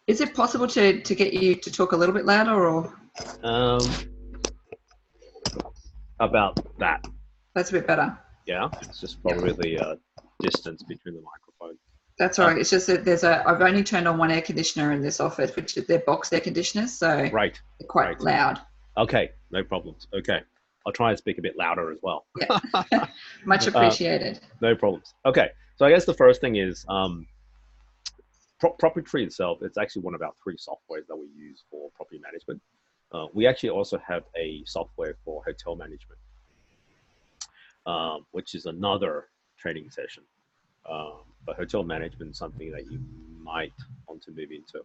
Is it possible to get you to talk a little bit louder, or Um, about that. that's a bit better? Yeah, it's just Yeah, probably the distance between the microphone. that's all right. It's just that I've only turned on one air conditioner in this office, which is their box air conditioners, so Right, they're quite right. loud. Okay, no problems. Okay, I'll try and speak a bit louder as well. Yeah, much uh, appreciated. no problems. Okay, so I guess the first thing is Property Tree itself. It's actually one of our three softwares that we use for property management. We actually also have a software for hotel management, which is another training session. But hotel management is something that you might want to move into.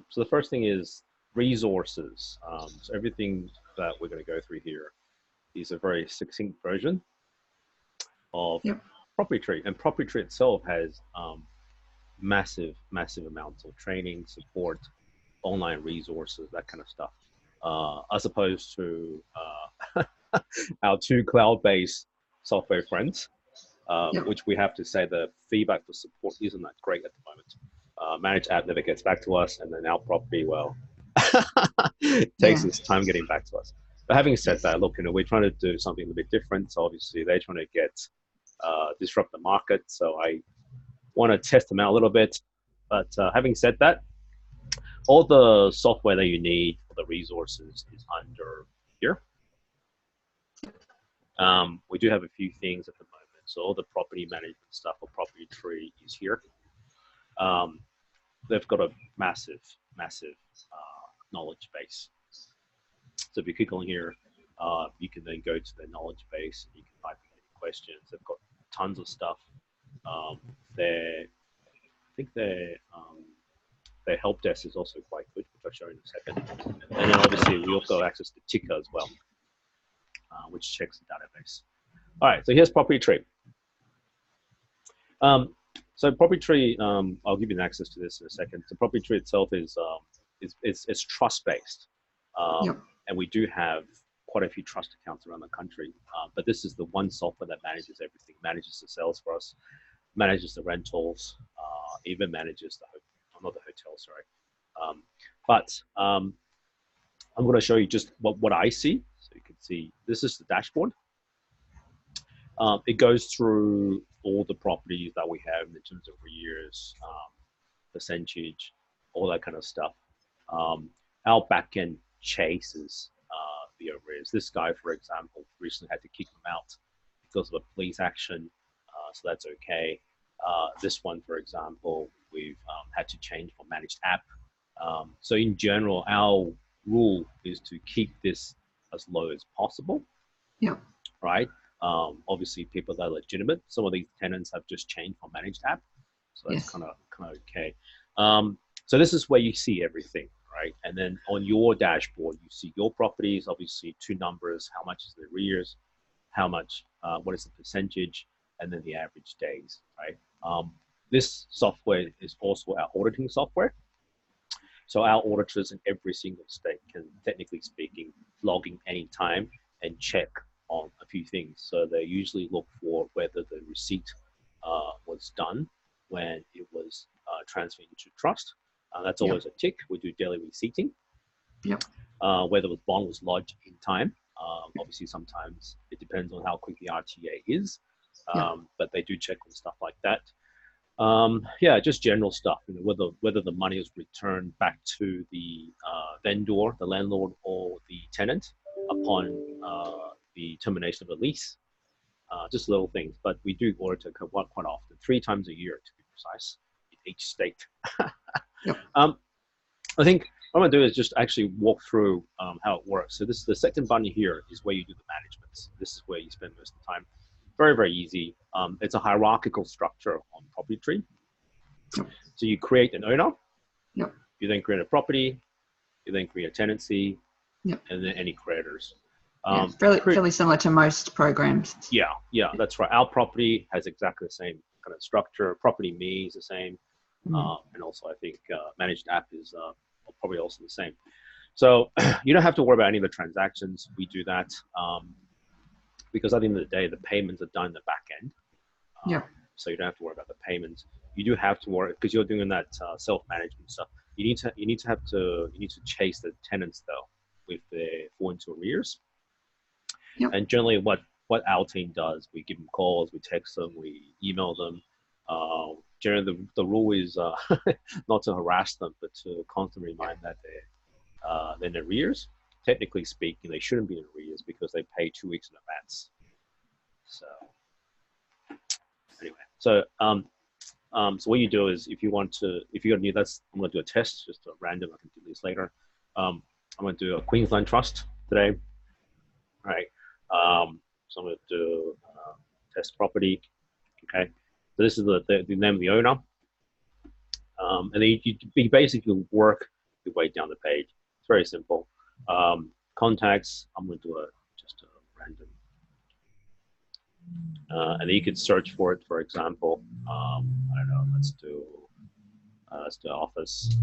So the first thing is resources. So everything that we're going to go through here is a very succinct version of Yep. Property Tree, and Property Tree itself has massive amounts of training, support, online resources, that kind of stuff, as opposed to our two cloud-based software friends, Yep. which we have to say the feedback for support isn't that great at the moment. Managed app never gets back to us, and then our property, well, takes Yeah. its time getting back to us. But having said Yes. that, look, we're trying to do something a bit different. So obviously they're trying to get disrupt the market. So I want to test them out a little bit. But having said that, all the software that you need for the resources is under here. We do have a few things at the moment. So all the property management stuff for Property Tree is here. Um, they've got a massive knowledge base. So if you click on here, you can then go to the knowledge base and you can type in any questions. They've got tons of stuff. I think their help desk is also quite good, which I'll show you in a second. And then obviously we also have access to Tika as well, which checks the database. All right, so here's Property Tree. So Property Tree, I'll give you an access to this in a second. So Property Tree itself is trust based, Yep. and we do have quite a few trust accounts around the country. But this is the one software that manages everything, manages the sales for us, manages the rentals, even manages not the hotel, sorry. I'm going to show you just what I see. So you can see this is the dashboard. It goes through all the properties that we have in terms of arrears, percentage, all that kind of stuff. Our backend chases the arrears. This guy, for example, recently had to kick him out because of a police action, so that's okay. This one, for example, we've had to change for managed app. So in general, our rule is to keep this as low as possible, Yep. right? Obviously, people that are legitimate. Some of these tenants have just changed from managed app, so that's Yes. kind of okay. So this is where you see everything, right? And then on your dashboard, you see your properties. Obviously, two numbers: how much is the arrears, how much, what is the percentage, and then the average days, right? This software is also our auditing software. So our auditors in every single state can, technically speaking, log in anytime and check on a few things. So they usually look for whether the receipt was done when it was transferred into trust. That's Yep. always a tick. We do daily receipting. Yep. Whether the bond was lodged in time. Obviously, sometimes it depends on how quick the RTA is, Yep. but they do check on stuff like that. Yeah, just general stuff. Whether the money is returned back to the vendor, the landlord, or the tenant upon the termination of the lease. Just little things, but we do audit quite often, 3 times a year to be precise, in each state. Yep. I think what I'm gonna do is just actually walk through how it works. So this is the second button here is where you do the management. This is where you spend most of the time. Very easy. It's a hierarchical structure on Property Tree. Yep. So you create an owner. Yep. You then create a property. You then create a tenancy. Yep. And then any creditors. Yeah, fairly similar to most programs. Yeah, that's right. Our property has exactly the same kind of structure. Property Me is the same. And also I think managed app is probably also the same. So you don't have to worry about any of the transactions. We do that because at the end of the day, the payments are done in the back end. Yeah. So you don't have to worry about the payments. You do have to worry because you're doing that self-management stuff. you need to chase the tenants though with the fall into arrears. Yep. And generally, what our team does, we give them calls, we text them, we email them. Generally, the rule is not to harass them, but to constantly remind that they're in arrears. Technically speaking, they shouldn't be in arrears because they pay 2 weeks in advance. So anyway, so what you do is if you're going to do that's, I'm going to do a test, just a random. I can do this later. I'm going to do a Queensland Trust today. All right. So I'm going to do test property. Okay. So this is the name of the owner. And then you basically work your way down the page. It's very simple. Contacts, I'm going to do just a random. And then you can search for it, for example. I don't know, let's do office.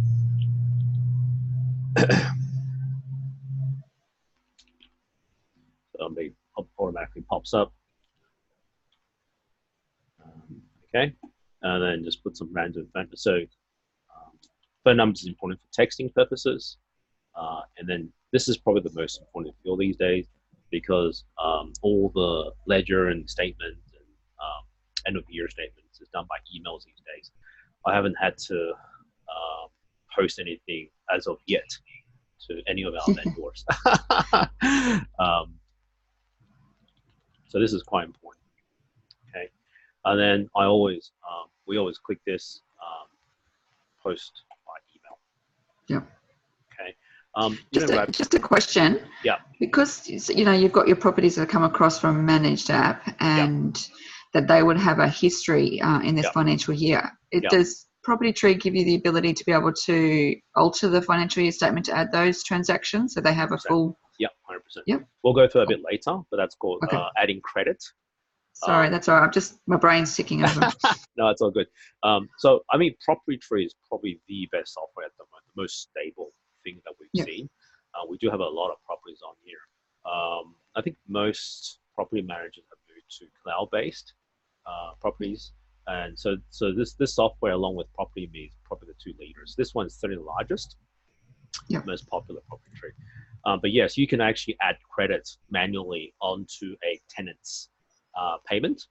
So it automatically pops up. Okay, and then just put some random phone. So phone numbers is important for texting purposes. And then this is probably the most important field these days because all the ledger and statement and end of year statements is done by emails these days. I haven't had to post anything as of yet to any of our vendors. So this is quite important. Okay, and then we always click this post by email. Yeah. Okay. Just a question. Yeah. Because you've got your properties that come across from a managed app, and that they would have a history in this financial year. Does Property Tree give you the ability to be able to alter the financial year statement to add those transactions so they have a full? Yep, 100%. Yep. We'll go through a bit later, but that's called adding credit. Sorry, that's all right. My brain's ticking over. No, it's all good. So, I mean, Property Tree is probably the best software at the moment, the most stable thing that we've seen. We do have a lot of properties on here. I think most property managers have moved to cloud-based properties. And so this software, along with Property Me, is probably the two leaders. This one's certainly the largest, most popular Property Tree. But yes, you can actually add credits manually onto a tenant's payment,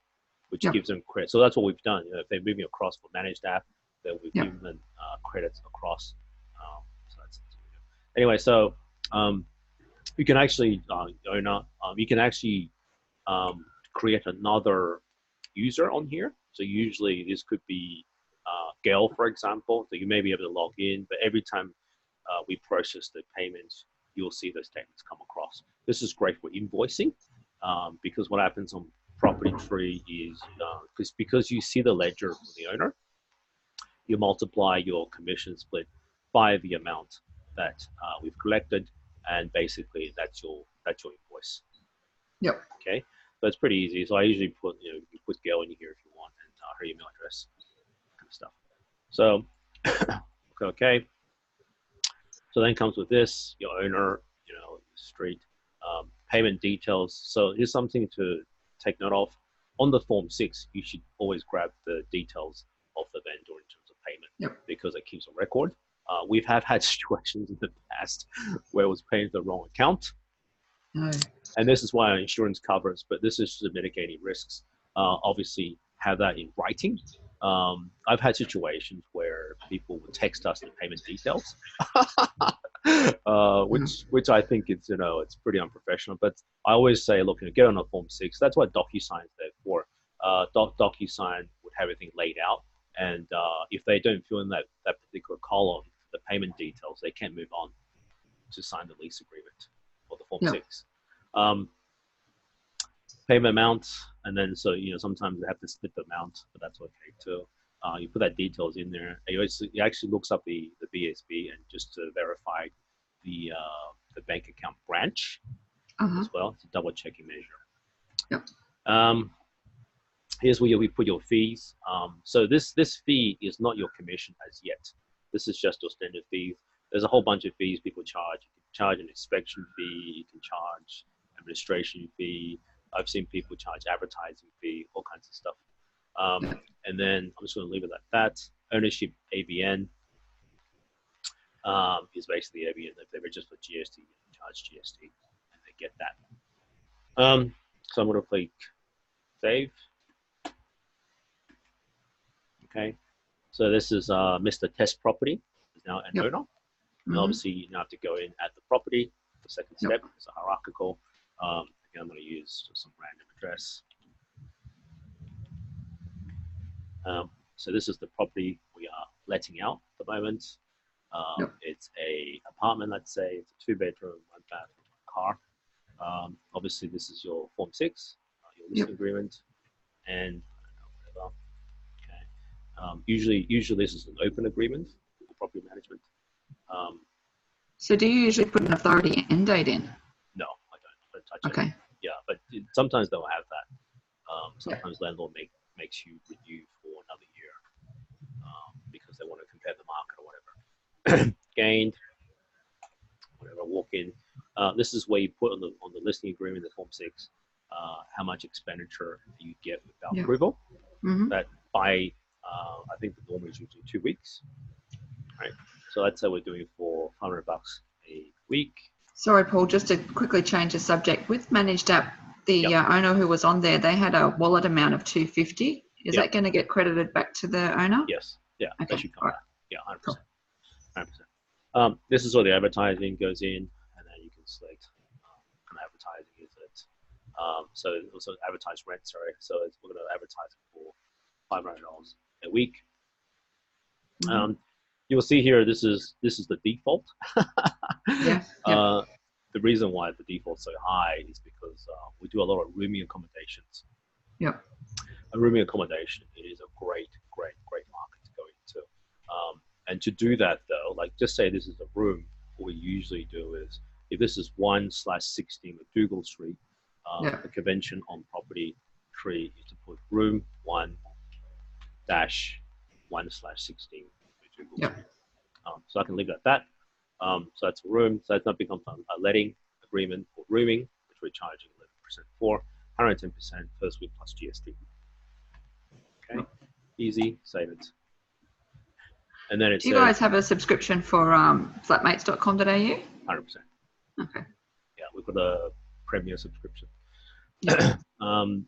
which gives them credit. So that's what we've done. If they're moving across from managed app, then we've given them credits across. So that's anyway. So you can actually you can actually create another user on here. So usually this could be Gail, for example. So you may be able to log in, but every time we process the payments, you'll see those statements come across. This is great for invoicing because what happens on Property Tree is because you see the ledger from the owner, you multiply your commission split by the amount that we've collected, and basically that's your invoice. Yep. Okay, so it's pretty easy. So I usually put you put Gail in here if you want, and her email address, kind of stuff. So okay. So then comes with this, your owner, street, payment details. So here's something to take note of. On the Form 6, you should always grab the details of the vendor in terms of payment because it keeps a record. We've had situations in the past where it was paying the wrong account. And this is why our insurance covers, but this is the mitigating risks. Obviously, have that in writing. I've had situations where people would text us the payment details, which I think it's it's pretty unprofessional. But I always say, look, get on a Form 6. That's what DocuSign is there for. DocuSign would have everything laid out, and if they don't fill in that particular column, the payment details, they can't move on to sign the lease agreement or the Form 6. Payment amount, and then sometimes they have to split the amount, but that's okay too. You put that details in there. It actually looks up the BSB and just to verify the bank account branch as well. It's a double checking measure. Here's where we put your fees. So this fee is not your commission as yet. This is just your standard fees. There's a whole bunch of fees people charge. You can charge an inspection fee. You can charge administration fee. I've seen people charge advertising fee, all kinds of stuff. And then I'm just going to leave it at that. Ownership ABN. is basically if they register for GST, you charge GST, and they get that. So I'm going to click save. Okay, so this is Mr. Test Property is now an owner. And obviously, you now have to go in at the property. The second step is a hierarchical. Again, I'm going to use some random address. So this is the property we are letting out at the moment. It's a apartment, let's say. It's a 2-bedroom, 1 bathroom, 1 car. Obviously, this is your Form 6, your listing agreement, and whatever. Okay. Usually this is an open agreement for property management. So do you usually put an authority end date in? No, I don't touch it. Okay. Yeah, but sometimes they'll have that. Sometimes landlord makes you renew for another year because they want to compare the market or whatever. Gained, whatever, walk in. This is where you put on the listing agreement, the Form 6, how much expenditure you get without approval. That by I think the norm is usually 2 weeks. Right. So let's say we're doing for $500 a week. Sorry, Paul, just to quickly change the subject. With Managed App, the owner who was on there, they had a wallet amount of $250. Is that going to get credited back to the owner? Yes. Yeah. Okay. That should come back. Yeah, 100%. 100%. This is where the advertising goes in, and then you can select what kind of advertising is it. So also advertise rent, sorry. So we're going to advertise it for $500 a week. You will see here, this is the default. The reason why the default's so high is because we do a lot of rooming accommodations. A rooming accommodation, it is a great market to go into. And to do that though, like just say this is a room, what we usually do is, if this is 1/16 of Dougal Street, the convention on property tree is to put room 1-1/16 of Dougal Street. So I can leave it at that. So that's a room. So that's not become a letting agreement for rooming, which we're charging 11% for, 110% first week plus GST. Okay, easy, save it. And then it's. Do you guys have a subscription for flatmates.com.au? 100%. Okay. Yeah, we've got a premier subscription. Flatmates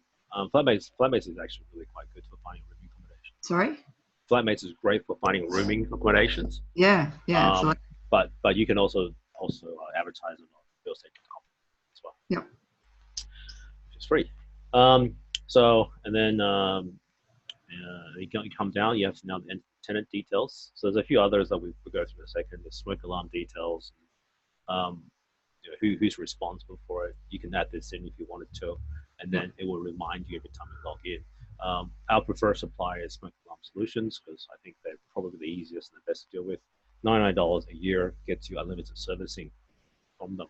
is actually really quite good for finding rooming accommodations. Sorry? Flatmates is great for finding rooming accommodations. Yeah, absolutely. But you can also advertise it on realestate.com as well. Yep. Which is free. So and then you come down. You have to now enter tenant details. So there's a few others that we'll go through in a second. The smoke alarm details. Who's responsible for it. You can add this in if you wanted to, and then it will remind you every time you log in. Our preferred supplier is Smoke Alarm Solutions because I think they're probably the easiest and the best to deal with. $99 a year gets you unlimited servicing from them.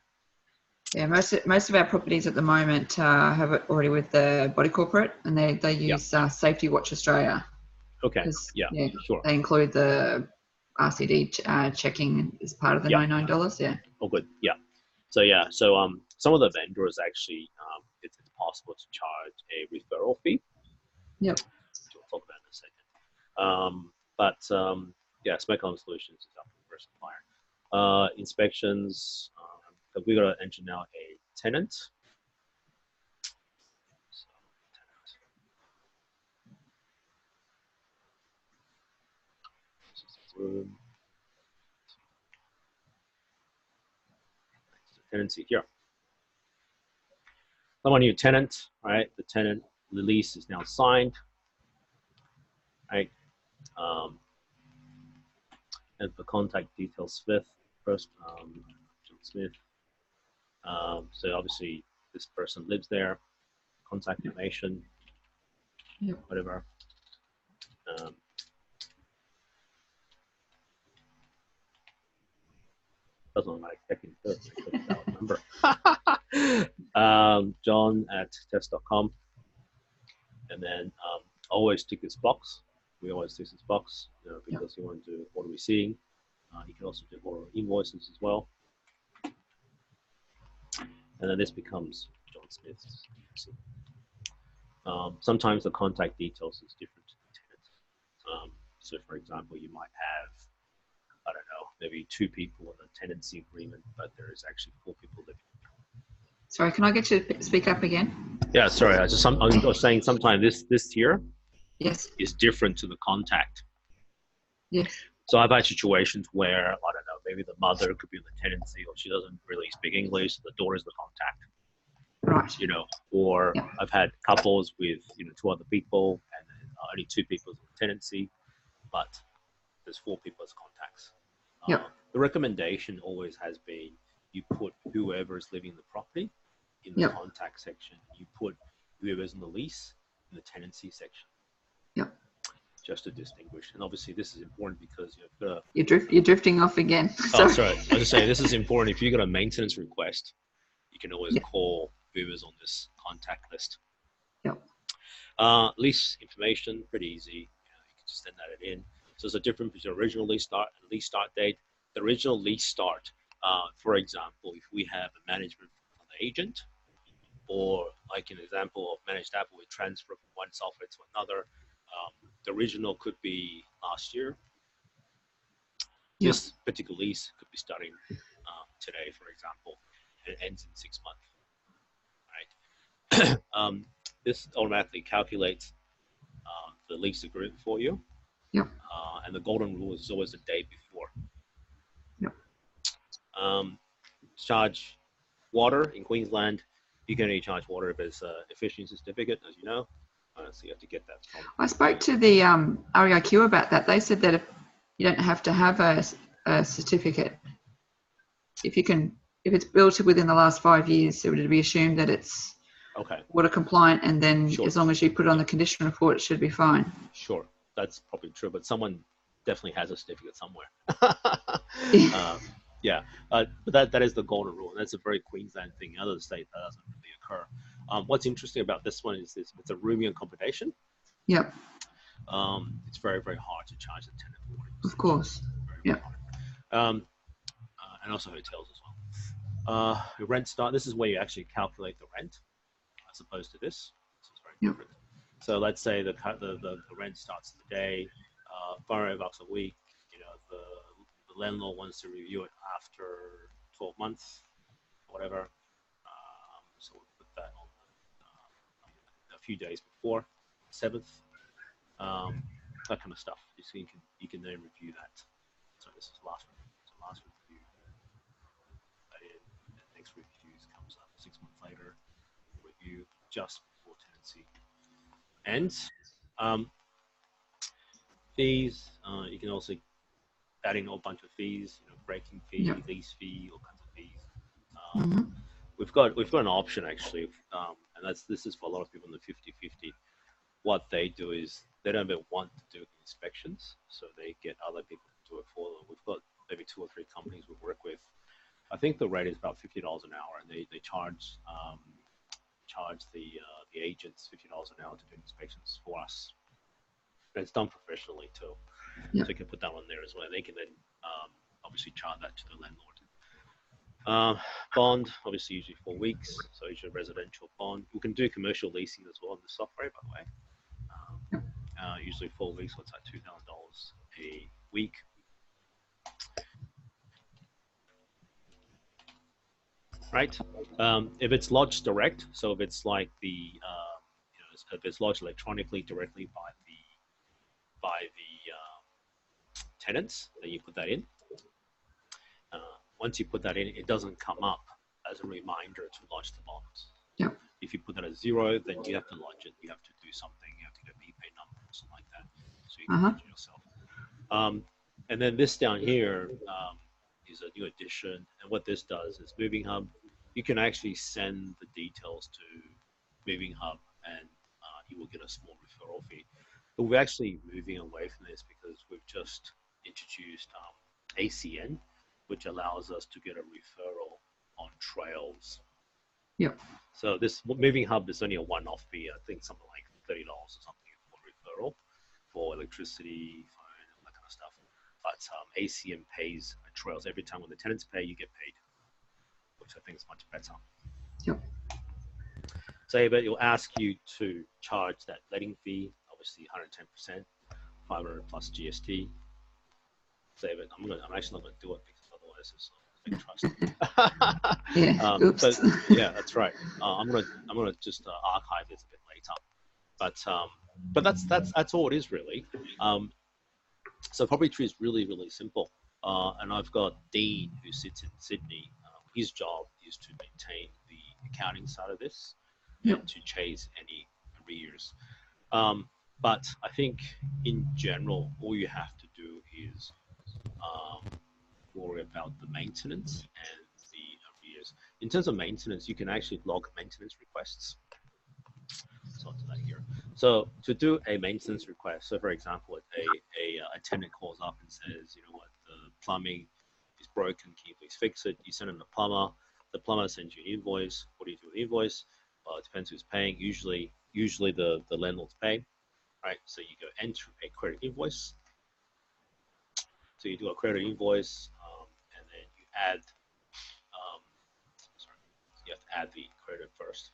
Yeah, most of our properties at the moment have it already with the Body Corporate, and they use Safety Watch Australia. Okay. Yeah. Sure. They include the RCD checking as part of the $99. Yeah. Oh, good. Yeah. So some of the vendors actually it's possible to charge a referral fee. Yep. We'll talk about in a second. Smoke Alarm Solutions is our preferred supplier. Inspections. We're going to enter now a tenant. This is the room. Tenancy here. I'm on new tenant, right? The tenant lease is now signed, right? And the contact details first, John Smith. So obviously this person lives there. Contact information, whatever. Doesn't look like checking first. Number. John at test.com. And then always tick this box. We always tick this box because you want to do what are we seeing. You can also do more invoices as well. And then this becomes John Smith's. Sometimes the contact details is different to the tenant. So for example, you might have, I don't know, maybe 2 people in a tenancy agreement, but there is actually 4 people living. Sorry, can I get you to speak up again? Yeah, sorry. I was saying sometimes this tier Yes. is different to the contact. Yes. So I've had situations where, I don't know, maybe the mother could be in the tenancy, or she doesn't really speak English, so the daughter is the contact. Right. You know, or Yep. I've had couples with 2 other people, and then only 2 people in the tenancy, but there's 4 people as contacts. Yep. The recommendation always has been you put whoever is living in the property in the Yep. contact section. You put whoever's in the lease in the tenancy section. Yep. Just to distinguish. And obviously this is important because you've got You're drifting off again. Oh, sorry. I was just saying this is important. If you got a maintenance request, you can always Yep. call whoever's on this contact list. Yep. Lease information, pretty easy. You can just send that in. So there's a difference between original lease start and lease start date. The original lease start, for example, if we have a management from the agent, or like an example of managed app, we transfer from one software to another. The original could be last year. Yep. This particular lease could be starting today, for example, and it ends in 6 months. Right? This automatically calculates the lease agreement for you. Yep. And the golden rule is always the day before. Yep. Charge water in Queensland. You can only charge water if it's an efficiency certificate, as you know. So you have to get that from. I spoke to the REIQ about that. They said that if you don't have to have a certificate, if it's built within the last 5 years, it would be assumed that it's okay. Water compliant, and then Sure. as long as you put it on the condition report, it should be fine. Sure, that's probably true, but someone definitely has a certificate somewhere. Yeah, but that is the golden rule, and that's a very Queensland thing. In other states, that doesn't really occur. What's interesting about this one is it's a rooming accommodation. Yep. It's very, very hard to charge the tenant for water. Of course. Yeah. And also hotels as well. Rent start. This is where you actually calculate the rent, as opposed to this. This is very different. So let's say the rent starts today, $500 a week. The landlord wants to review it after 12 months, or whatever. So we'll put that on a few days before 7th. That kind of stuff. So you can then review that. So this is last review. And the next review comes up 6 months later. Review just before tenancy ends. Fees. You can also add in a whole bunch of fees. Breaking fee, lease fee, all kinds of fees. We've got an option actually, and this is for a lot of people in the 50-50. What they do is they don't want to do inspections, so they get other people to do it for them. We've got maybe 2 or 3 companies we work with. I think the rate is about $50 an hour, and they charge the agents $50 an hour to do inspections for us. And it's done professionally too, so you can put that on there as well. They can then obviously charge that to the landlord. Bond, obviously usually 4 weeks, so usually residential bond. We can do commercial leasing as well in the software, by the way. Usually 4 weeks, what's that, $2,000 a week. Right? If it's lodged direct, so if it's like if it's lodged electronically directly by the tenants, then you put that in. Once you put that in, it doesn't come up as a reminder to lodge the bonds. Yep. If you put that at 0, then you have to lodge it. You have to do something. You have to get a BPay number or something like that, so you can lodge it yourself. And then this down here is a new addition. And what this does is Moving Hub. You can actually send the details to Moving Hub, and you will get a small referral fee. But we're actually moving away from this because we've just introduced ACN, which allows us to get a referral on trails. Yep. So this Moving Hub is only a one-off fee. I think something like $30 or something for referral for electricity, phone, all that kind of stuff. But ACN pays trails every time. When the tenants pay, you get paid, which I think is much better. Yep. So, but it'll ask you to charge that letting fee, obviously 110%, 500 plus GST. save it. I'm actually not gonna do it because otherwise it's not trust. Yeah. Oops. But yeah, that's right. I'm gonna just archive this a bit later. But that's all it is really. So property tree is really simple. And I've got Dean who sits in Sydney. His job is to maintain the accounting side of this and to chase any arrears. But I think in general, all you have to do is worry about the maintenance and the arrears. In terms of maintenance, you can actually log maintenance requests. So I'll do that here. So to do a maintenance request, so for example, a tenant calls up and says, you know what, the plumbing is broken, can you please fix it? You send them the plumber sends you an invoice. What do you do with the invoice? Well, it depends who's paying. Usually the landlord's paying, right? So you go enter a credit invoice. So you do a credit invoice, and then you add, you have to add the credit first.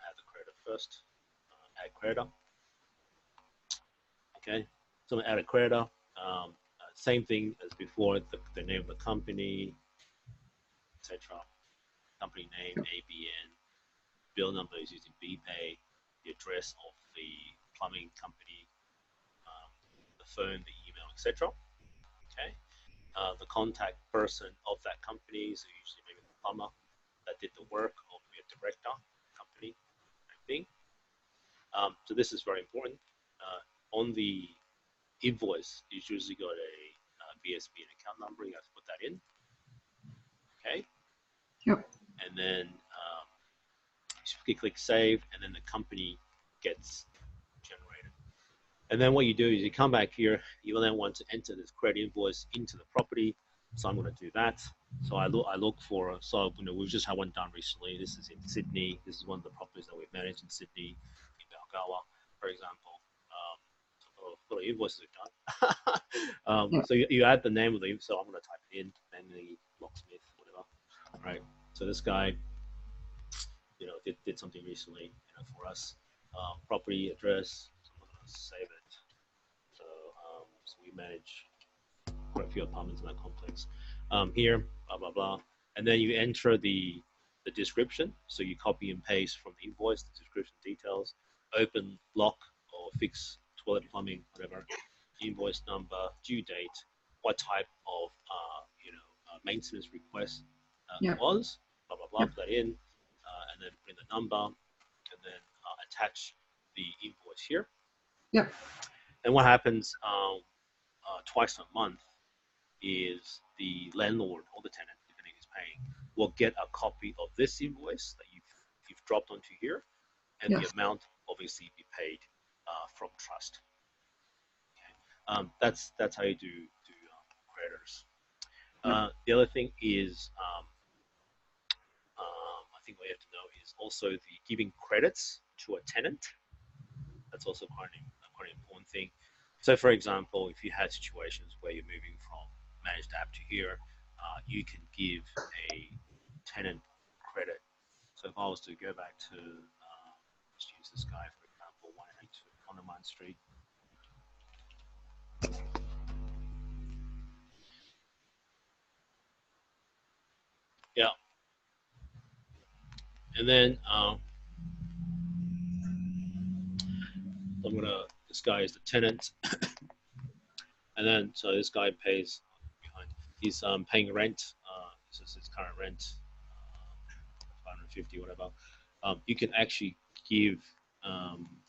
Add the credit first. Add creditor. Okay, so I'm gonna add a creditor. Same thing as before, the name of the company, etc. Company name, ABN, bill number is using BPay, the address of the plumbing company, the phone, the email, etc. Okay, the contact person of that company, so usually maybe the plumber that did the work, or maybe a director, company, same thing. So this is very important. On the invoice, you usually got a BSB and account number. You have to put that in. Okay. Yep. And then you click save, and then the company gets generated. And then what you do is you come back here. You will then want to enter this credit invoice into the property. So I'm going to do that. So I look for. So we've just had one done recently. This is in Sydney. This is one of the properties that we've managed in Sydney, in Balgowa, for example. A lot of invoices we've done. So you add the name of the. So I'm going to type it in, Manly Locksmith, whatever. Right. So this guy, did something recently, for us. Property address. So I'm going to save it. So we manage quite a few apartments in that complex. Here, blah blah blah, and then you enter the description. So you copy and paste from the invoice the description details. Open, lock, or fix toilet, plumbing, whatever. Invoice number, due date, what type of maintenance request was, blah blah blah. Put that in, and then put in the number, and then attach the invoice here. Yep. And what happens twice a month is the landlord or the tenant, depending who's paying, will get a copy of this invoice that you've dropped onto here, and the amount obviously be paid from trust. Okay. That's how you do creditors. The other thing is, I think what you have to know is also the giving credits to a tenant. That's also quite an important thing. So, for example, if you had situations where you're moving from managed app to here, you can give a tenant credit. So if I was to go back to, let's use this guy, for example, 182 Condamine Street. Yeah. And then this guy is the tenant. And then, so this guy pays behind, he's paying rent. This is his current rent, 550, whatever. You can actually give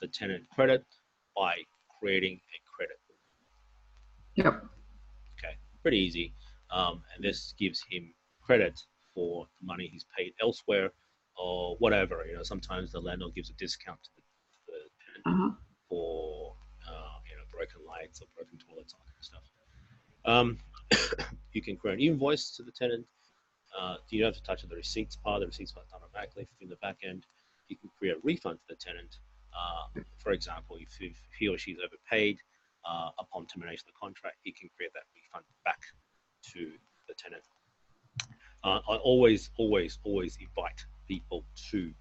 the tenant credit by creating a credit. Yep. Okay, pretty easy. And this gives him credit for the money he's paid elsewhere or whatever. Sometimes the landlord gives a discount to the tenant for broken lights or broken toilets, all that kind of stuff. You can create an invoice to the tenant. You don't have to touch the receipts part. The receipts part done automatically in the back end. You can create a refund to the tenant. For example, if he or she's overpaid upon termination of the contract, he can create that refund back to the tenant. I always invite people to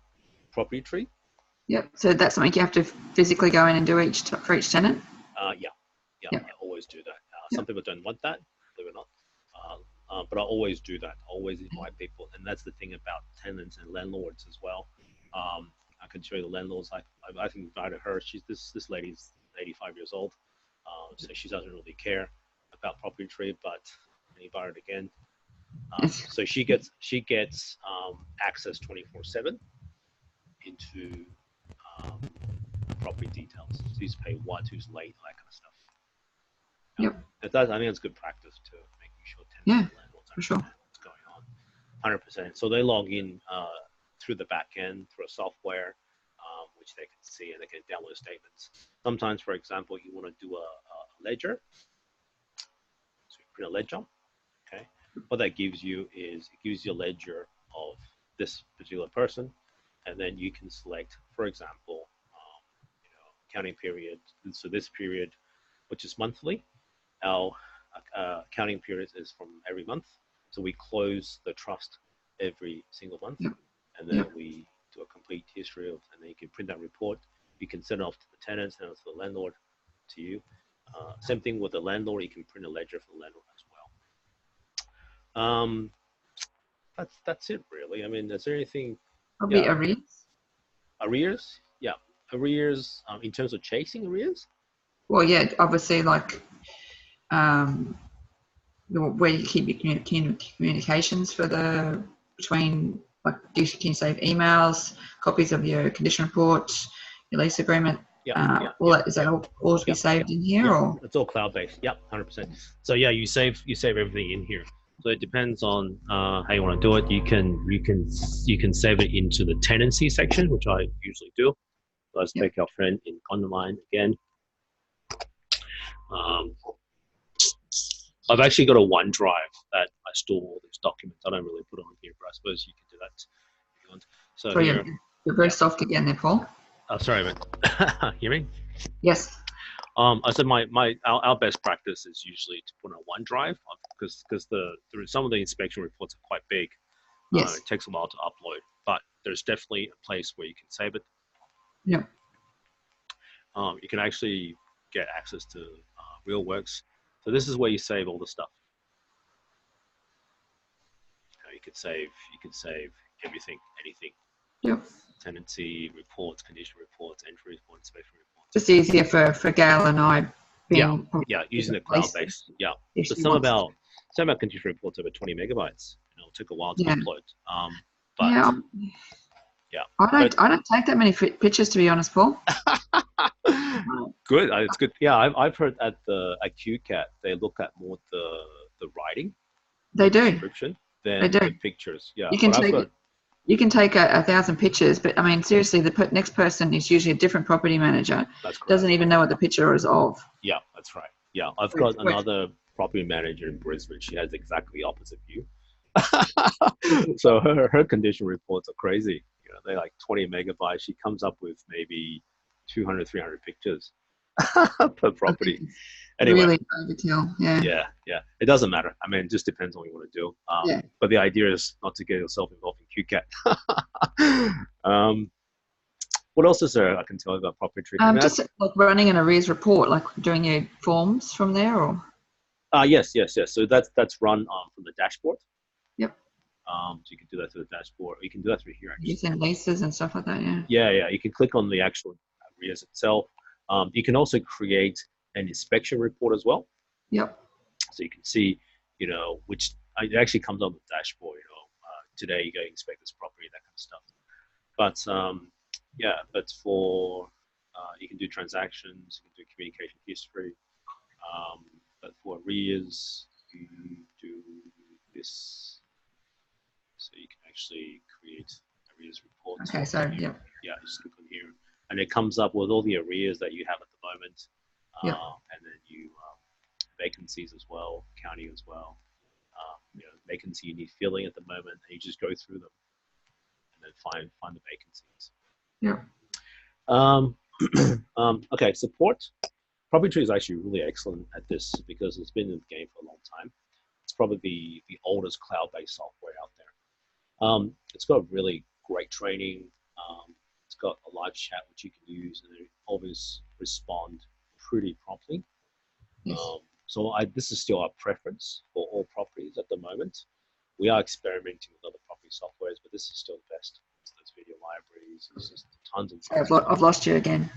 Property Tree. Yep. So that's something you have to physically go in and do for each tenant. Yeah. I always do that. Some people don't want that, believe it or not. But I always do that. I always invite people, and that's the thing about tenants and landlords as well. I can show you the landlords. I think invited her. She's this lady's 85 years old, so she doesn't really care about Property Tree, but I invited again. So she gets access 24/7 into property details. So who's paid what, who's late, that kind of stuff. Yep. I think it's good practice to making sure tenants and landlords understand what's going on. 100%. So they log in through the back end, through a software, which they can see, and they can download statements. Sometimes, for example, you want to do a ledger. So you print a ledger. Okay. What that gives you is it gives you a ledger of this particular person, and then you can select, for example, accounting period. So this period, which is monthly, our accounting period is from every month. So we close the trust every single month, and then we do a complete history of, and then you can print that report. You can send it off to the tenants, send it to the landlord, to you. Same thing with the landlord. You can print a ledger for the landlord as well. That's it really. I mean, is there anything? Probably arrears. Arrears, yeah. Arrears in terms of chasing arrears. Well, yeah, obviously, like where you keep your communications for between, like, can you save emails, copies of your condition report, your lease agreement? Is that all to be saved in here, or it's all cloud based? Yep, 100%. So yeah, you save everything in here. So it depends on how you want to do it. You can save it into the tenancy section, which I usually do. Let's take our friend in online again. I've actually got a OneDrive that I store all these documents. I don't really put on here, but I suppose you can do that if you want. So here, you're very soft again there, Paul. Oh, sorry, man. Hear me? Yes. I said our best practice is usually to put on a OneDrive because some of the inspection reports are quite big. Yes. It takes a while to upload, but there's definitely a place where you can save it. Yeah. You can actually get access to RealWorks. So this is where you save all the stuff. You can save everything, anything. Yep. Tenancy reports, condition reports, entry reports, inspection reports. Just easier for Gail and I. Using the cloud-based. Yeah. So some of our condition reports over 20 megabytes. It'll take a while to upload. I don't take that many pictures, to be honest, Paul. Good. It's good. Yeah, I've heard at QCAT they look at more the writing. They do. Description than the pictures. Yeah. You can take 1,000 pictures, but I mean, seriously, the next person is usually a different property manager. That's correct. Doesn't even know what the picture is of. Yeah, that's right. Yeah, I've got another property manager in Brisbane. She has exactly the opposite view. So her condition reports are crazy. They're like 20 megabytes. She comes up with maybe 200, 300 pictures per property. Anyway, really overkill. Yeah. It doesn't matter. I mean, it just depends on what you want to do. But the idea is not to get yourself involved in QCAT. What else is there I can tell you about Property Tree? Just like running an arrears report, like doing your forms from there, or? Yes. So that's run from the dashboard. Yep. So you can do that through the dashboard, or you can do that through here. Actually. Using leases and stuff like that. Yeah. You can click on the actual arrears itself. You can also create an inspection report as well. Yep. So you can see, which it actually comes on the dashboard. Today you go inspect this property, that kind of stuff. But for you can do transactions, you can do communication history. But for arrears, you do this. So you can actually create arrears reports. Okay. So just click on here, and it comes up with all the arrears that you have at the moment. And then you vacancies as well, county as well. Vacancy you need filling at the moment, and you just go through them and then find the vacancies. Okay, support. Property Tree is actually really excellent at this because it's been in the game for a long time. It's probably the oldest cloud-based software out there. It's got really great training. It's got a live chat which you can use, and they always respond pretty promptly. Yes. So this is still our preference for all properties at the moment. We are experimenting with other property softwares, but this is still the best. It's those video libraries. There's just tons and tons. I've lost you again.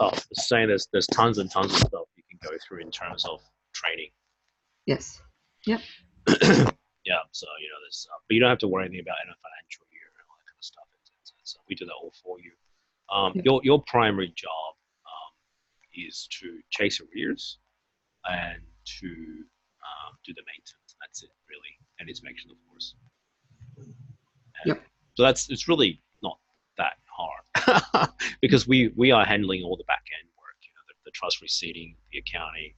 Oh, saying there's tons and tons of stuff you can go through in terms of training. Yes. Yep. Yeah. So there's, but you don't have to worry anything about any financial year and all that kind of stuff. So we do that all for you. Yep. Your primary job is to chase arrears and to do the maintenance. That's it, really, and inspection, of course. And yep. So it's really not that hard because we are handling all the back end work. The trust receipting, the accounting,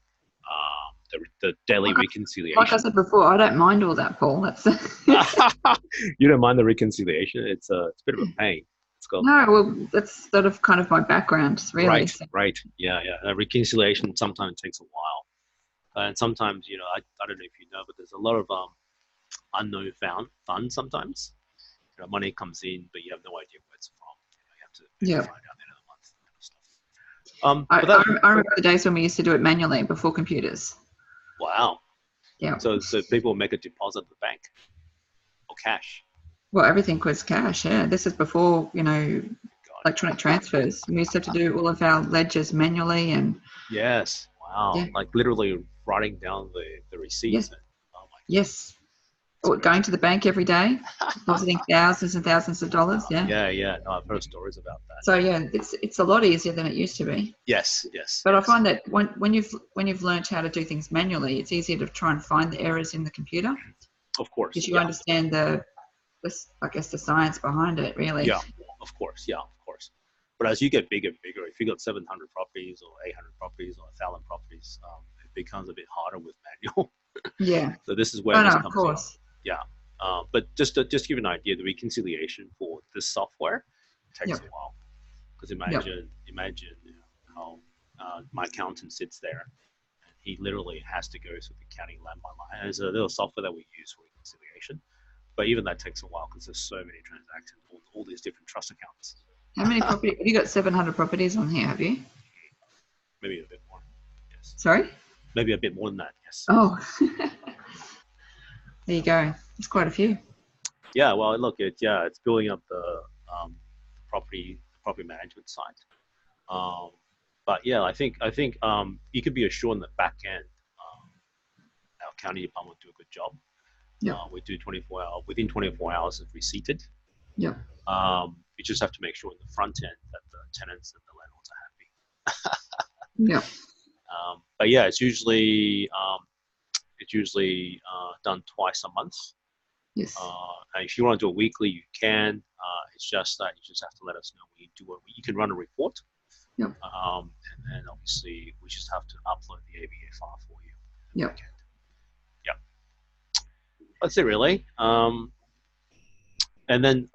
the daily reconciliation. Like I said before, I don't mind all that, Paul. That's You don't mind the reconciliation? It's a bit of a pain. No, well, that's sort of kind of my background, really. Right, so. right. Yeah. Reconciliation sometimes takes a while. And sometimes, I don't know if you know, but there's a lot of unknown funds sometimes. Money comes in, but you have no idea where it's from. You have to find out the end of the month. Kind of stuff. I remember the days when we used to do it manually before computers. Wow. Yeah. So people make a deposit at the bank or cash. Well, everything was cash. Yeah. This is before electronic transfers. We used to have to do all of our ledgers manually and. Yes. Wow. Yeah. Like literally writing down the receipts. Yes. Oh my yes. Or going to the bank every day, depositing thousands and thousands of dollars. Yeah. Yeah. No, I've heard stories about that. So yeah, it's a lot easier than it used to be. Yes. But I find that when you've learned how to do things manually, it's easier to try and find the errors in the computer. Of course. Because you understand the science behind it, really. Yeah. Of course. But as you get bigger, if you got 700 properties or 800 properties or 1,000 properties, it becomes a bit harder with manual. Yeah. So this is where this comes of course. in. Yeah. But just to give you an idea, the reconciliation for this software takes a while. Because imagine how my accountant sits there and he literally has to go through the accounting line by line. And there's a little software that we use for reconciliation. But even that takes a while because there's so many transactions on all these different trust accounts. How many properties? Have you got 700 properties on here, have you? Maybe a bit more, yes. Sorry? Maybe a bit more than that, yes. Oh. There you go. It's quite a few. Yeah, well, look, it's building up the property management side. But yeah, I think you could be assured in the back end, our accounting department will do a good job. Yeah. We do within 24 hours of receipted. Yeah. You just have to make sure in the front end that the tenants and the landlords are happy. Yeah. But yeah, it's usually done twice a month. Yes. And if you want to do it weekly, you can. It's just that you just have to let us know when you do it. You can run a report. Yep. And obviously, we just have to upload the AVA file for you. Yep. Yep. That's it, really. And then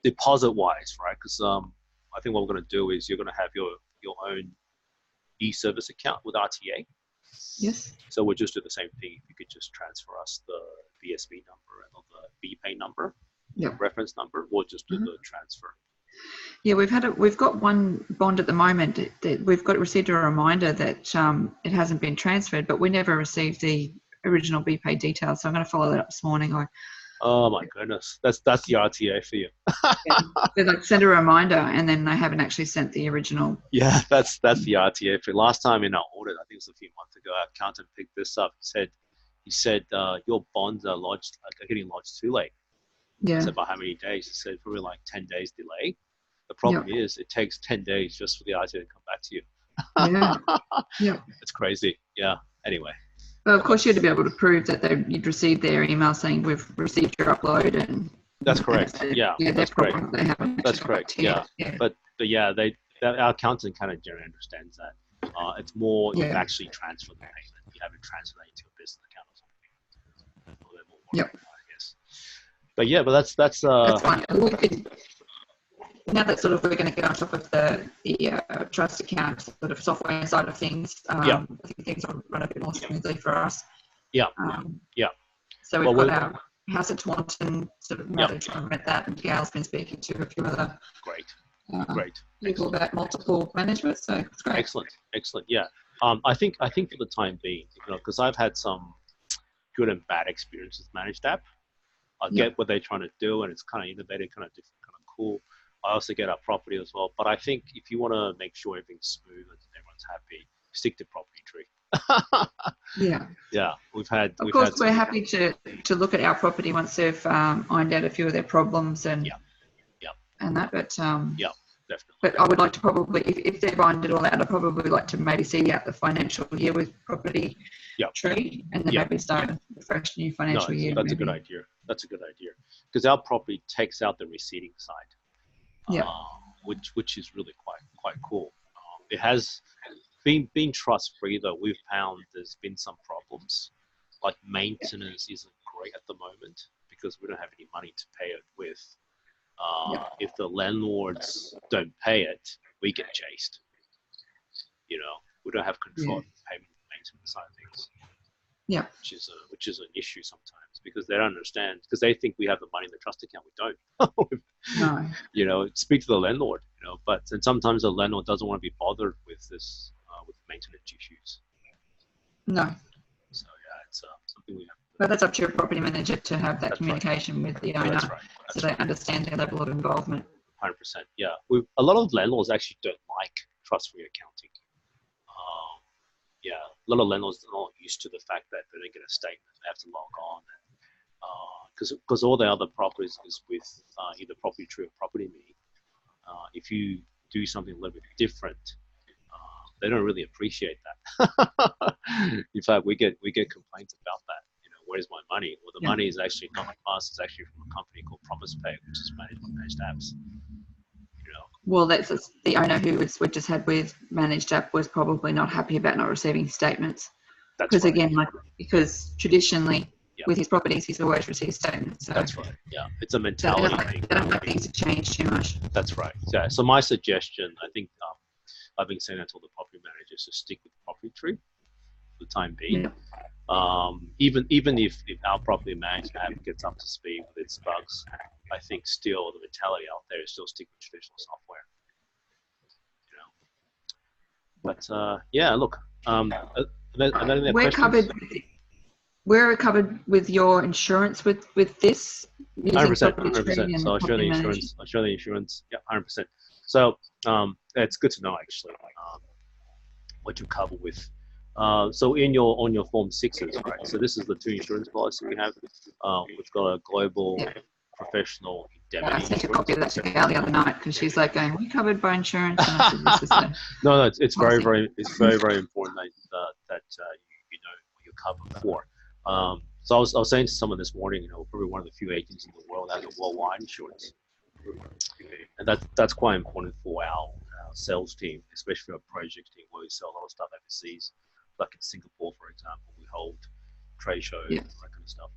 deposit-wise, right? Because I think what we're going to do is you're going to have your own e-service account with RTA. Yes. So we'll just do the same thing. If you could just transfer us the BSB number and the BPay number, reference number, we'll just do the transfer. Yeah, we've got one bond at the moment that we've received a reminder that it hasn't been transferred, but we never received the original BPay details. So I'm going to follow that up this morning. Oh my goodness, that's the RTA for you. They send a reminder, and then they haven't actually sent the original. Yeah, that's the RTA for you. Last time in our audit, I think it was a few months ago, our accountant picked this up. He said your bonds are getting lodged too late. Yeah. I said by how many days? He said probably like 10 days delay. The problem is it takes 10 days just for the RTA to come back to you. Yeah. It's crazy. Yeah. Anyway. Well, of course, you had to be able to prove that you'd received their email saying we've received your upload, and that's correct. Yeah, that's correct. That's correct. Yeah. But yeah, our accountant kind of generally understands that. It's more you've actually transferred the payment. You haven't transferred it into a business account or something. A little more work, I guess. But yeah, but that's fine. Now that sort of we're going to get on top of the trust account sort of software side of things, I think things will run a bit more smoothly for us. Yeah. So we've got our house at Taunton, sort of now they're trying to rent that, and Gail's been speaking to a few other great people about multiple management, so it's great. Excellent. Yeah. I think for the time being, because I've had some good and bad experiences with managed app. I get what they're trying to do, and it's kind of innovative, kind of different, kind of cool. I also get our property as well. But I think if you want to make sure everything's smooth and everyone's happy, stick to Property Tree. Yeah. Yeah, Of course, we're happy to look at our property once they've ironed out a few of their problems and that. But yeah, definitely. But I would like to probably, if they've ironed it all out, I'd probably like to maybe see out the financial year with Property Tree, and then maybe start a fresh new financial year. That's a good idea. That's a good idea, because our property takes out the receiving side, which is really quite cool. It has been trust free though. We've found there's been some problems, like maintenance isn't great at the moment because we don't have any money to pay it with. If the landlords don't pay it, we get chased. We don't have control of the payment maintenance side of things. Yeah. Which is an issue sometimes because they don't understand, because they think we have the money in the trust account. We don't. No. Speak to the landlord. And sometimes the landlord doesn't want to be bothered with this with maintenance issues. No. So it's something we have. But that's up to your property manager to have that communication with the owner, so they understand their level of involvement. 100%. Yeah, a lot of landlords actually don't like trust-free accounting. A lot of landlords are not used to the fact that they don't get a statement; they have to log on, because all the other properties is with either Property Tree or Property Me. If you do something a little bit different, they don't really appreciate that. In fact, we get complaints about that. Where's my money? Well, the money is actually not from us. It's actually from a company called PromisePay, which is managed by Managed Apps. Well, that's the owner who we just had with Managed App was probably not happy about not receiving statements. Because again, because traditionally with his properties, he's always received statements. So that's right. Yeah, it's a mentality thing. They don't like things to change too much. That's right. Yeah. So my suggestion, I think, I've been saying that to all the property managers to stick with Property Tree for the time being. Yeah. Even if our property management app gets up to speed with its bugs, I think still the mentality out there is still stick with traditional software. But look, we're covered with your insurance with this. 100%. So I'll show the insurance. Yeah, 100%. So it's good to know actually what you cover with. So on your Form 6s, right? So this is the 2 insurance policies we have. We've got a global professional indemnity. I sent a copy of that to Gal the other night because she's like going, "We covered by insurance." And I said, No, it's very important that you know what you're covered for. So I was saying to someone this morning, we're probably one of the few agents in the world that has a worldwide insurance, and that's quite important for our sales team, especially our project team where we sell a lot of stuff overseas. Like in Singapore, for example, we hold trade shows and that kind of stuff.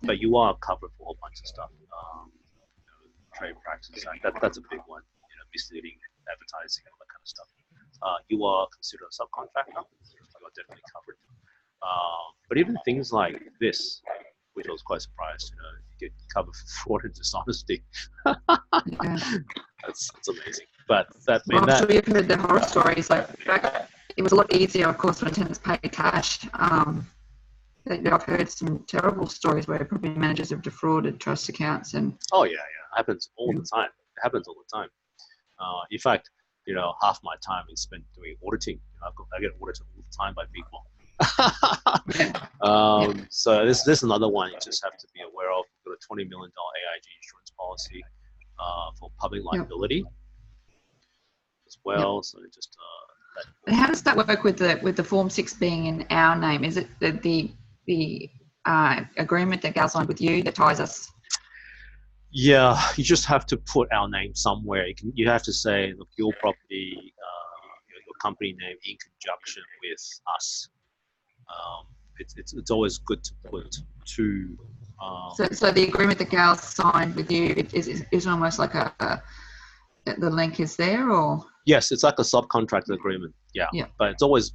But you are covered for a whole bunch of stuff. Trade practices, that's a big one. Misleading advertising, all that kind of stuff. You are considered a subcontractor. You are definitely covered. But even things like this, which I was quite surprised, you get covered for fraud and dishonesty. That's amazing. But I'm sure you've heard the horror stories. Like, in fact, it was a lot easier, of course, when tenants paid cash. I've heard some terrible stories where property managers have defrauded trust accounts and. Oh yeah, it happens all the time. It happens all the time. In fact, half my time is spent doing auditing. I get audited all the time by people. So this is another one you just have to be aware of. We've got a $20 million AIG insurance policy for public liability as well. So just. How does that work with the Form 6 being in our name? Is it the agreement that Gal signed with you that ties us? Yeah, you just have to put our name somewhere. You have to say, look, your property, your company name in conjunction with us. It's always good to put two. So the agreement that Gal signed with you is almost like the link is there, or? Yes, it's like a subcontract agreement. Yeah. But it's always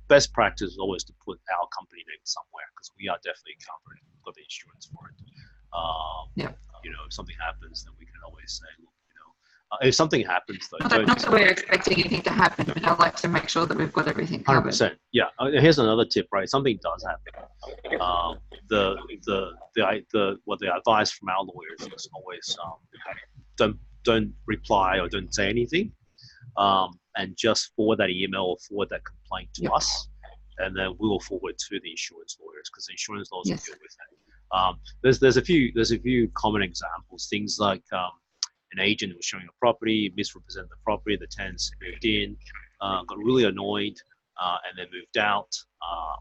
best practice is always to put our company name somewhere because we are definitely covered. We've got the insurance for it. If something happens, then we can always say, look, If something happens, though, not that we're expecting anything to happen, but I like to make sure that we've got everything covered. 100%. Yeah. Here's another tip, right? Something does happen. What the advice from our lawyers is always don't reply or don't say anything, and just forward that email or forward that complaint to us, and then we will forward to the insurance lawyers, because the insurance lawyers will deal with it. There's a few common examples. Things like an agent was showing a property, misrepresented the property, the tenants moved in, got really annoyed, and then moved out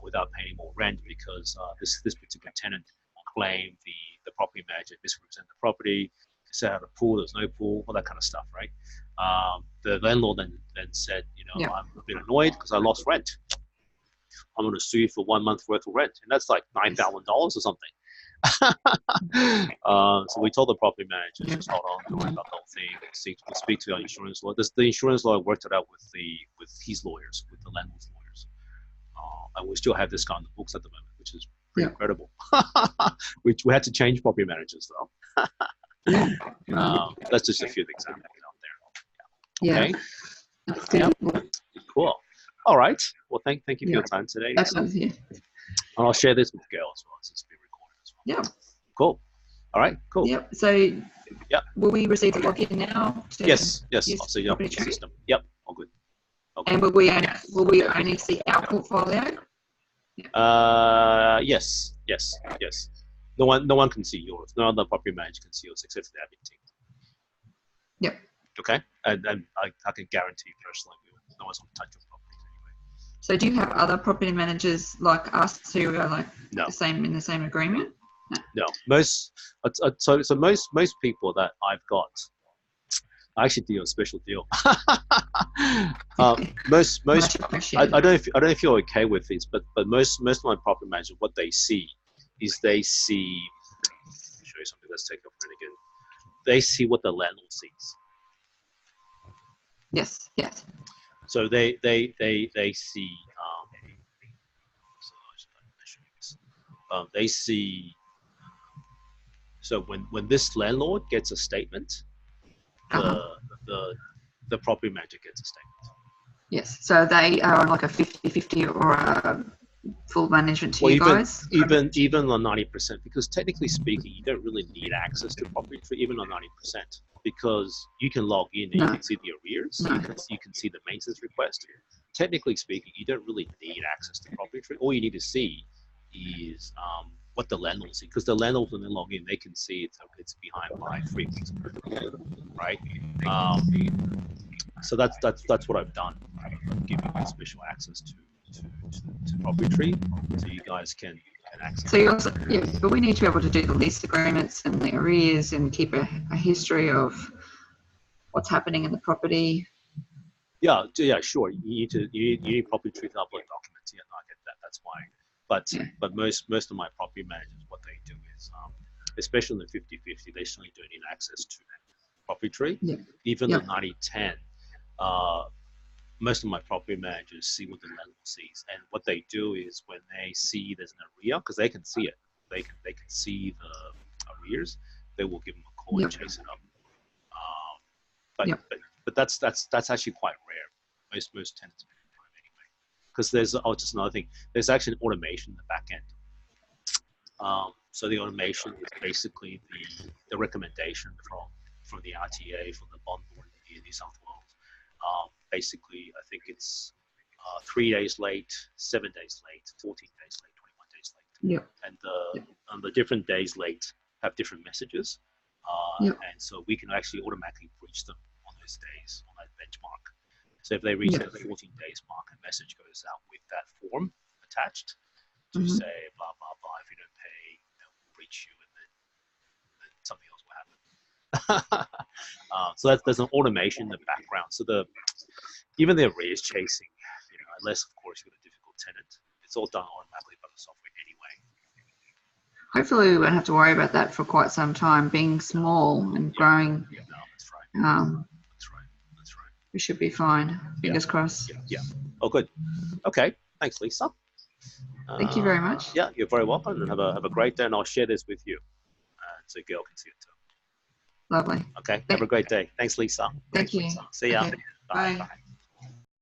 without paying more rent because this particular tenant claimed the property manager misrepresented the property, said had a pool, there's no pool, all that kind of stuff, right? The landlord then said, I'm a bit annoyed because I lost rent. I'm going to sue you for 1 month worth of rent, and that's like $9,000 or something. So we told the property manager, just hold on, don't worry about the whole thing. We'll speak to our insurance lawyer. The insurance lawyer worked it out with his lawyers, with the landlord's lawyers, and we still have this guy on the books at the moment, which is pretty incredible. We had to change property managers though. That's just a few examples out there. Okay. Yeah. Cool. All right. Well, thank you for your time today. And I'll share this with Gail as well, since it's being recorded as well. Yeah. Cool. All right. Cool. Yep. So, will we receive the login now? Yes. I'll see you up in the system. Yep. All good. Okay. And will we only see our portfolio? Yes. No one can see yours. No other property manager can see yours except for the admin team. Yep. Okay. And I can guarantee personally, no one's going to touch your properties anyway. So do you have other property managers like us who are like in the same agreement? No. Most people that I've got, I actually do a special deal. Most I don't know if you're okay with this, but most of my property managers, what they see is let me show you something. Let's take it off again. They see what the landlord sees. Yes. So they see they see. So when this landlord gets a statement, the property manager gets a statement. Yes. So they are on like a 50-50 or a full management to you guys? Even on 90%, because technically speaking, you don't really need access to property tree, even on 90%, because you can log in and you can see the arrears, you can see the maintenance request. Technically speaking, you don't really need access to property tree. All you need to see is what the landlord sees, because the landlord, when they log in, they can see it's behind by 3 weeks, right? So that's what I've done. I've given you special access to property tree, so you guys can access. So you also, but we need to be able to do the lease agreements and the arrears and keep a history of what's happening in the property. Yeah, sure. You need property tree to upload documents. Yeah, no, I get that. That's fine. But most of my property managers, what they do is, especially in the 50-50, they certainly don't need access to property tree. Yeah. Even the 90-10. Most of my property managers see what the landlord sees, and what they do is when they see there's an arrear, because they can see it, they can see the arrears, they will give them a call and chase it up. But that's actually quite rare. Most tenants are prime anyway, because there's just another thing. There's actually an automation in the back end. So the automation is basically the recommendation from the RTA, from the bond board in New South Wales. Basically, I think it's 3 days late, 7 days late, 14 days late, 21 days late. And the different days late have different messages. And so we can actually automatically breach them on those days, on that benchmark. So if they reach that 14 days mark, a message goes out with that form attached to say, blah, blah, blah, if you don't pay, we'll breach you, and then something else will happen. So there's an automation in the background. So even the arrears chasing, unless of course you've got a difficult tenant, it's all done automatically by the software anyway. Hopefully we won't have to worry about that for quite some time. Being small and growing, that's right. That's right. We should be fine. Fingers crossed. Yeah. Oh, good. Okay. Thanks, Lisa. Thank you very much. Yeah, you're very welcome, and have a great day. And I'll share this with you, so Gail can see it too. Lovely. Okay. Have a great day. Thanks, Lisa. Thank you. See ya. Okay. Bye. Bye.